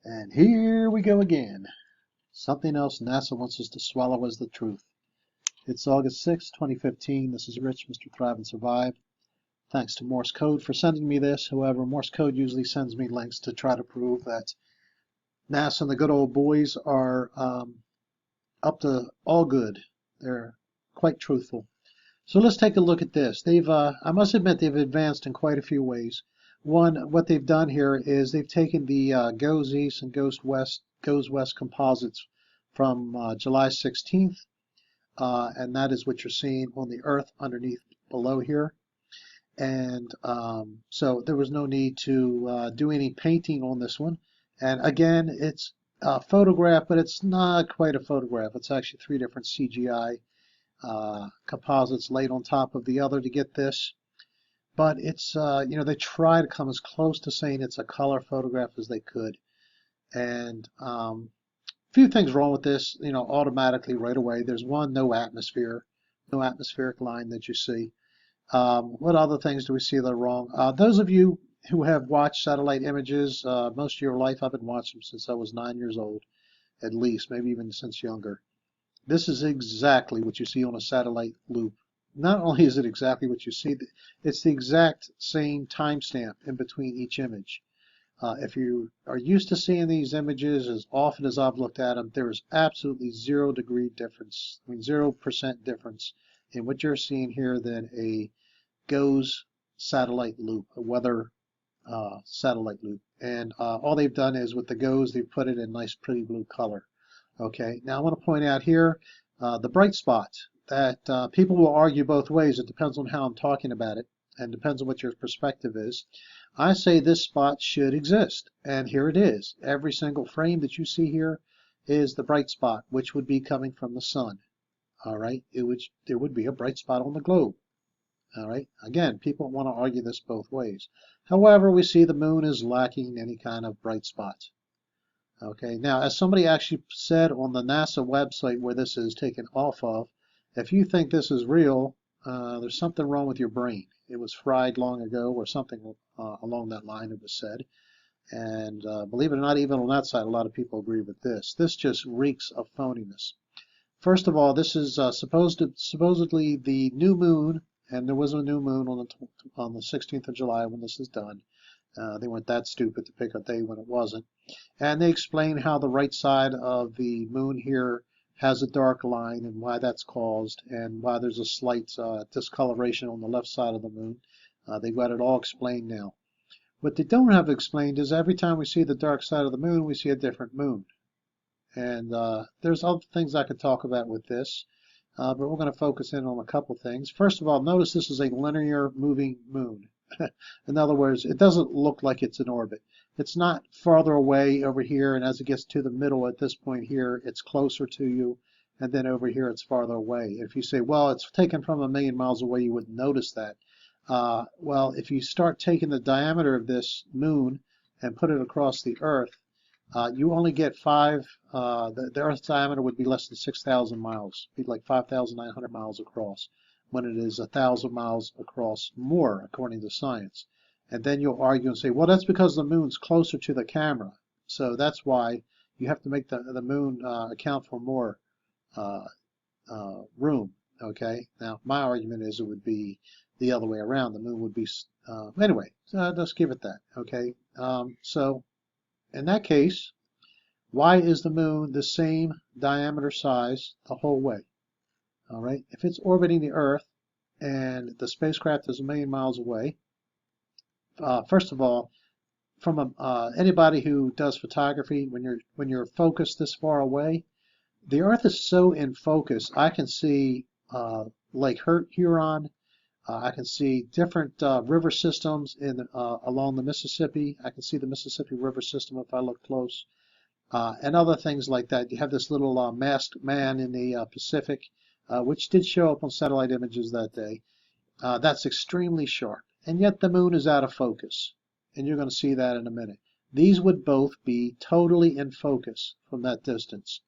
And here we go again. Something else NASA wants us to swallow as the truth. It's August 6, 2015. This is Rich, Mr. Thrive and Survive. Thanks to Morse Code for sending me this. However, Morse Code usually sends me links to try to prove that NASA and the good old boys are up to all good. They're quite truthful. So let's take a look at this. I must admit, they've advanced in quite a few ways. One, what they've done here is they've taken the Goes East and Goes West composites from July 16th, and that is what you're seeing on the Earth underneath below here. And so there was no need to do any painting on this one. And again, it's a photograph, but it's not quite a photograph. It's actually three different CGI composites laid on top of the other to get this. But it's, they try to come as close to saying it's a color photograph as they could. And a few things wrong with this, automatically right away. There's one, no atmospheric line that you see. What other things do we see that are wrong? Those of you who have watched satellite images most of your life, I've been watching them since I was 9 years old, at least, maybe even since younger. This is exactly what you see on a satellite loop. Not only is it exactly what you see, it's the exact same timestamp in between each image. If you are used to seeing these images as often as I've looked at them, there is absolutely 0% difference in what you're seeing here than a GOES satellite loop, a weather satellite loop. And all they've done is with the GOES, they've put it in nice pretty blue color. Okay, now I want to point out here the bright spot that people will argue both ways. It depends on how I'm talking about it and depends on what your perspective is. I say this spot should exist, and here it is. Every single frame that you see here is the bright spot, which would be coming from the sun. All right, there would be a bright spot on the globe. All right, again, people want to argue this both ways. However, we see the moon is lacking any kind of bright spot. Okay, now as somebody actually said on the NASA website where this is taken off of, if you think this is real, there's something wrong with your brain. It was fried long ago or something along that line, it was said. And believe it or not, even on that side, a lot of people agree with this. This just reeks of phoniness. First of all, this is supposedly the new moon, and there was a new moon on the 16th of July when this is done. They weren't that stupid to pick a day when it wasn't. And they explain how the right side of the moon here has a dark line and why that's caused and why there's a slight discoloration on the left side of the moon. They've got it all explained now. What they don't have explained is every time we see the dark side of the moon, we see a different moon. And there's other things I could talk about with this, but we're going to focus in on a couple things. First of all, notice this is a linear moving moon. In other words, it doesn't look like it's in orbit. It's not farther away over here, and as it gets to the middle at this point here, it's closer to you, and then over here it's farther away. If you say, well, it's taken from 1,000,000 miles away, you wouldn't notice that. Well, if you start taking the diameter of this moon and put it across the Earth, you only get the Earth's diameter would be less than 6,000 miles, be like 5,900 miles across, when it is 1,000 miles across more, according to science. And then you'll argue and say, well, that's because the moon's closer to the camera. So that's why you have to make the moon account for more room. Okay. Now, my argument is it would be the other way around. The moon would be, anyway, let's give it that. Okay. So in that case, why is the moon the same diameter size the whole way? All right. If it's orbiting the Earth and the spacecraft is 1,000,000 miles away, first of all, from anybody who does photography, when you're focused this far away, the Earth is so in focus. I can see Lake Huron. I can see different river systems along the Mississippi. I can see the Mississippi River system if I look close, and other things like that. You have this little masked man in the Pacific, which did show up on satellite images that day. That's extremely sharp. And yet the moon is out of focus. And you're going to see that in a minute. These would both be totally in focus from that distance.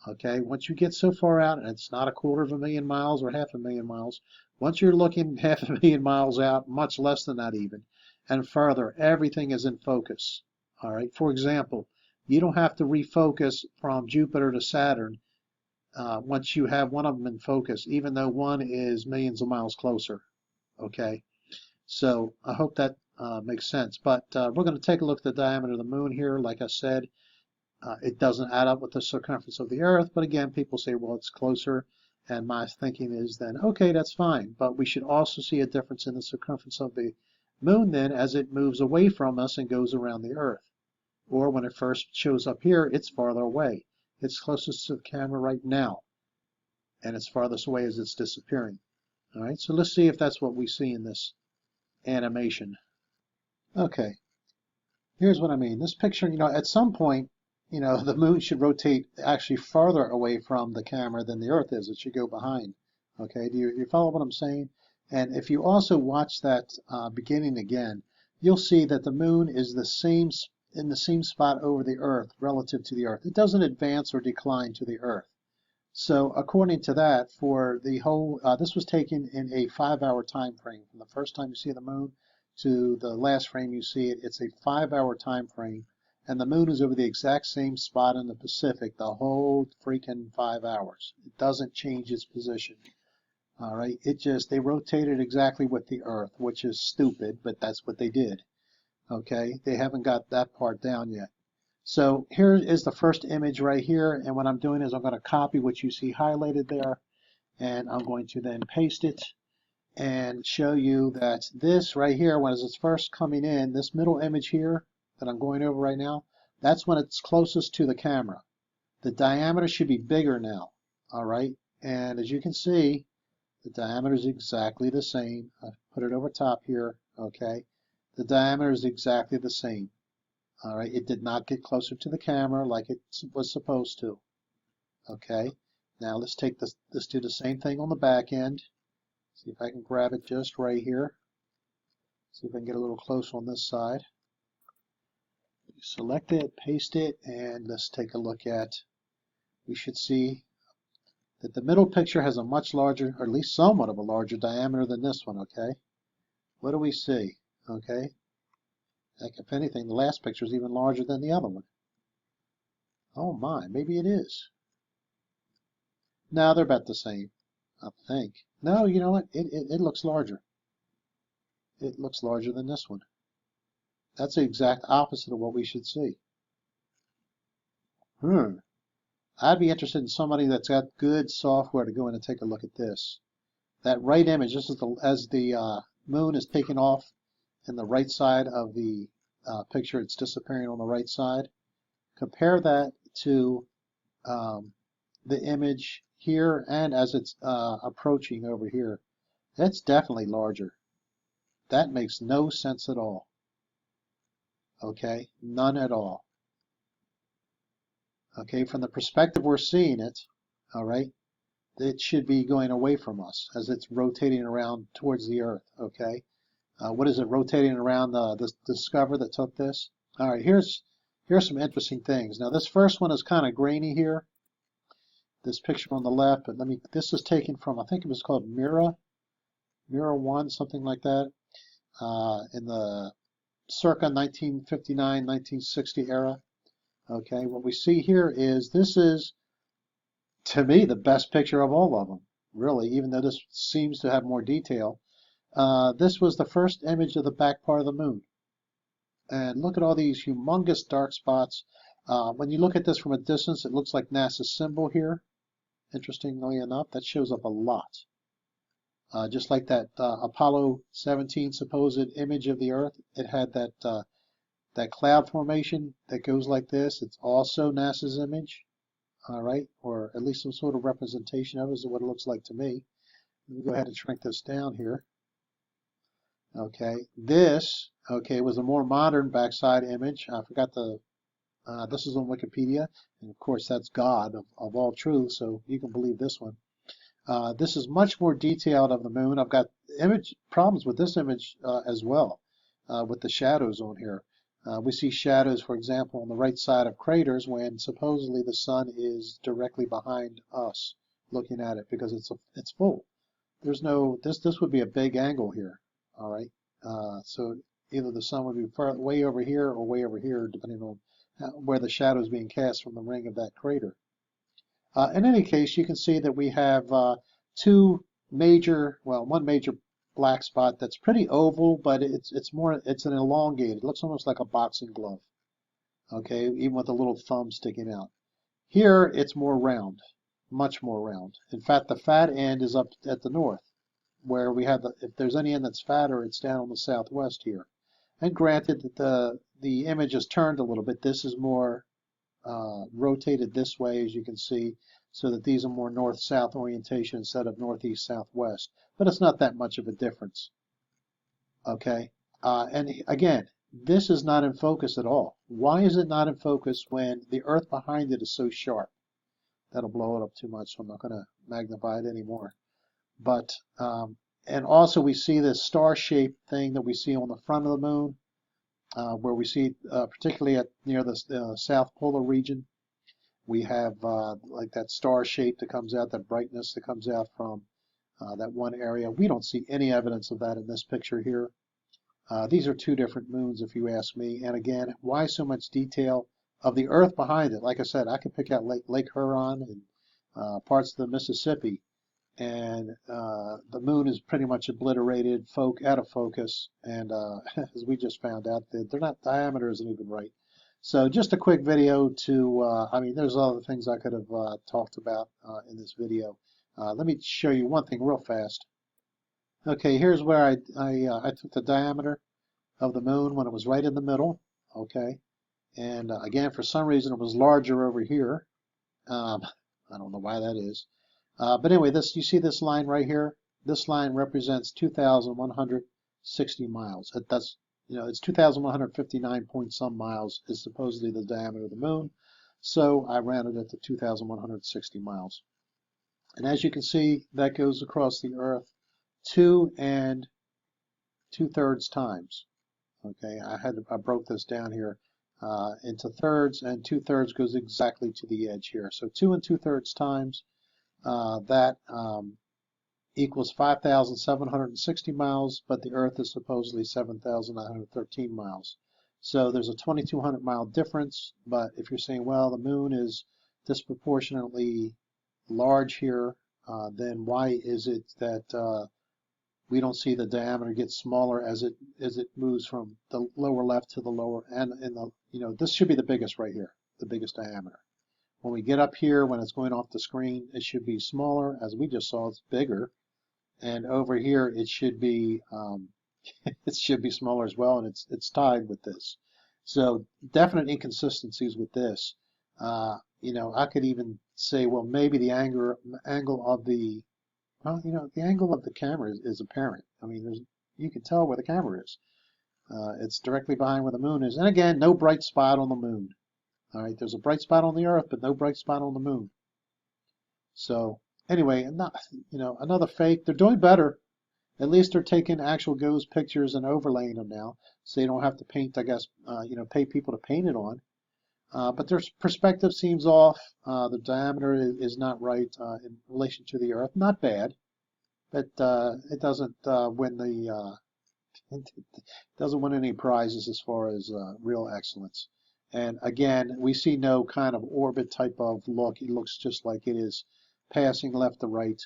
Okay, once you get so far out, and it's not 250,000 miles or 500,000 miles, once you're looking 500,000 miles out, much less than that even, and further, everything is in focus. All right, for example, You don't have to refocus from Jupiter to Saturn once you have one of them in focus, even though one is millions of miles closer. Okay, so I hope that makes sense. But we're going to take a look at the diameter of the moon here. Like I said, it doesn't add up with the circumference of the Earth, but again, people say, well, it's closer. And my thinking is then, okay, that's fine. But we should also see a difference in the circumference of the moon then as it moves away from us and goes around the Earth. Or when it first shows up here, it's farther away. It's closest to the camera right now, and it's farthest away as it's disappearing. All right, so let's see if that's what we see in this animation. Okay, here's what I mean. This picture, at some point, the moon should rotate actually farther away from the camera than the Earth is. It should go behind. Okay, do you follow what I'm saying? And if you also watch that beginning again, you'll see that the moon is in the same spot over the Earth relative to the Earth. It doesn't advance or decline to the Earth. So according to that, for the whole, this was taken in a 5-hour time frame. From the first time you see the moon to the last frame you see it, it's a 5-hour time frame. And the moon is over the exact same spot in the Pacific the whole freaking 5 hours. It doesn't change its position. All right, they rotated exactly with the Earth, which is stupid, but that's what they did. Okay, they haven't got that part down yet. So here is the first image right here, and what I'm doing is I'm going to copy what you see highlighted there, and I'm going to then paste it and show you that this right here, when it's first coming in, this middle image here that I'm going over right now, that's when it's closest to the camera. The diameter should be bigger now, all right? And as you can see, the diameter is exactly the same. I put it over top here, okay? The diameter is exactly the same. All right, it did not get closer to the camera like it was supposed to. Okay, now let's take this. Let's do the same thing on the back end. See if I can grab it just right here. See if I can get a little closer on this side. Select it, paste it, and let's take a look at. We should see that the middle picture has a much larger, or at least somewhat of a larger diameter than this one. Okay, what do we see? Okay. Heck, if anything, the last picture is even larger than the other one. Oh my, maybe it is. No, they're about the same, I think. No, you know what? It looks larger. It looks larger than this one. That's the exact opposite of what we should see. I'd be interested in somebody that's got good software to go in and take a look at this. That right image, this is as the moon is taking off in the right side of the picture, it's disappearing on the right side. Compare that to the image here and as it's approaching over here. That's definitely larger. That makes no sense at all. Okay, none at all. Okay, from the perspective we're seeing it, all right, it should be going away from us as it's rotating around towards the Earth. Okay, what is it rotating around the Discover that took this? All right, here's some interesting things. Now this first one is kind of grainy here. This picture on the left, but this is taken from, I think it was called Mira 1, something like that, in the circa 1959, 1960 era. Okay, what we see here is this is, to me, the best picture of all of them, really, even though this seems to have more detail. This was the first image of the back part of the moon. And look at all these humongous dark spots. When you look at this from a distance, it looks like NASA's symbol here. Interestingly enough, that shows up a lot. Just like that Apollo 17 supposed image of the Earth, it had that cloud formation that goes like this. It's also NASA's image, all right, or at least some sort of representation of it is what it looks like to me. Let me go ahead and shrink this down here. Okay, this, was a more modern backside image. I forgot this is on Wikipedia, and of course that's God of all truth, so you can believe this one. This is much more detailed of the moon. I've got image problems with this image as well, with the shadows on here. We see shadows, for example, on the right side of craters when supposedly the sun is directly behind us looking at it because it's full. There's no, this would be a big angle here, all right? So either the sun would be way over here or way over here, depending on where the shadow is being cast from the ring of that crater. In any case, you can see that we have one major black spot that's pretty oval, but it's an elongated. It looks almost like a boxing glove. Okay, even with a little thumb sticking out. Here, it's more round, much more round. In fact, the fat end is up at the north, where we have if there's any end that's fatter, it's down on the southwest here. And granted that the image is turned a little bit. This is more rotated this way, as you can see, so that these are more north-south orientation instead of northeast-southwest. But it's not that much of a difference. Okay, and again, this is not in focus at all. Why is it not in focus when the earth behind it is so sharp? That'll blow it up too much, so I'm not going to magnify it anymore. But and also we see this star-shaped thing that we see on the front of the moon, where we see particularly near the south polar region. We have like that star shape that comes out, that brightness that comes out from that one area. We don't see any evidence of that in this picture here. These are two different moons, if you ask me. And again, why so much detail of the earth behind it? Like I said, I could pick out Lake Huron and parts of the Mississippi, and the moon is pretty much obliterated, out of focus, and as we just found out, they're not, diameter isn't even right. So just a quick video to, I mean, there's other things I could have talked about in this video. Let me show you one thing real fast. Okay, here's where I took the diameter of the moon when it was right in the middle. Okay, and again, for some reason, it was larger over here. I don't know why that is. But anyway, you see this line right here? This line represents 2,160 miles. That's, it's 2,159 point some miles is supposedly the diameter of the moon. So I rounded it to 2,160 miles. And as you can see, that goes across the Earth 2 2/3 times. Okay, I broke this down here into thirds, and 2/3 goes exactly to the edge here. So 2 2/3 times. That equals 5,760 miles, but the Earth is supposedly 7,913 miles. So there's a 2,200 mile difference, but if you're saying, well, the moon is disproportionately large here, then why is it that we don't see the diameter get smaller as it moves from the lower left to the lower, and this should be the biggest right here, the biggest diameter. When we get up here, when it's going off the screen, it should be smaller. As we just saw, it's bigger. And over here, it should be smaller as well, and it's tied with this. So definite inconsistencies with this. I could even say, well, maybe the angle of the camera is apparent. I mean, you can tell where the camera is. It's directly behind where the moon is. And again, no bright spot on the moon. All right, there's a bright spot on the Earth, but no bright spot on the moon. So anyway, another fake. They're doing better. At least they're taking actual ghost pictures and overlaying them now, so you don't have to paint, I guess, pay people to paint it on. But their perspective seems off. The diameter is not right in relation to the Earth. Not bad, but it doesn't win any prizes as far as real excellence. And again, we see no kind of orbit type of look. It looks just like it is passing left to right.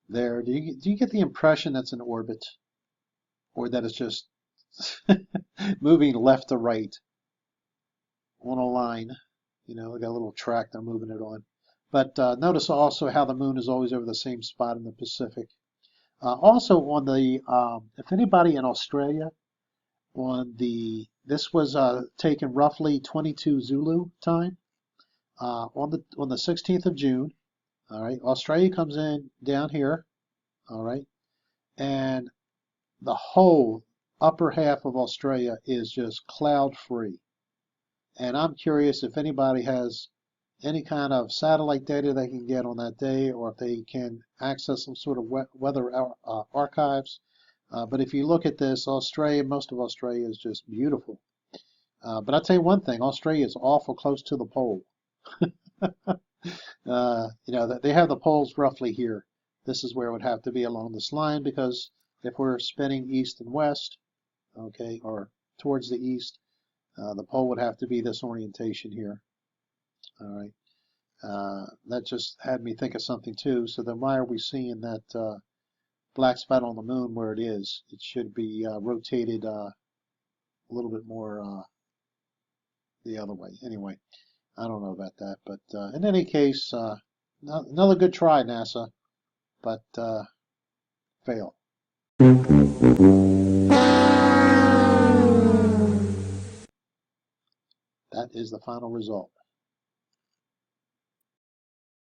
There, do you get the impression that's an orbit, or that it's just moving left to right on a line? They got a little track they're moving it on. But notice also how the moon is always over the same spot in the Pacific. Also on the, if anybody in Australia, this was taken roughly 22 Zulu time on the 16th of June. All right, Australia comes in down here. All right, and the whole upper half of Australia is just cloud free. And I'm curious if anybody has any kind of satellite data they can get on that day, or if they can access some sort of weather archives. But if you look at this, most of Australia is just beautiful. But I'll tell you one thing, Australia is awful close to the pole. They have the poles roughly here. This is where it would have to be along this line, because if we're spinning east and west, okay, or towards the east, The pole would have to be this orientation here. All right. That just had me think of something too. So then why are we seeing that black spot on the moon where it is? It should be rotated a little bit more the other way. Anyway, I don't know about that. But in any case, another good try, NASA, but fail. That is the final result.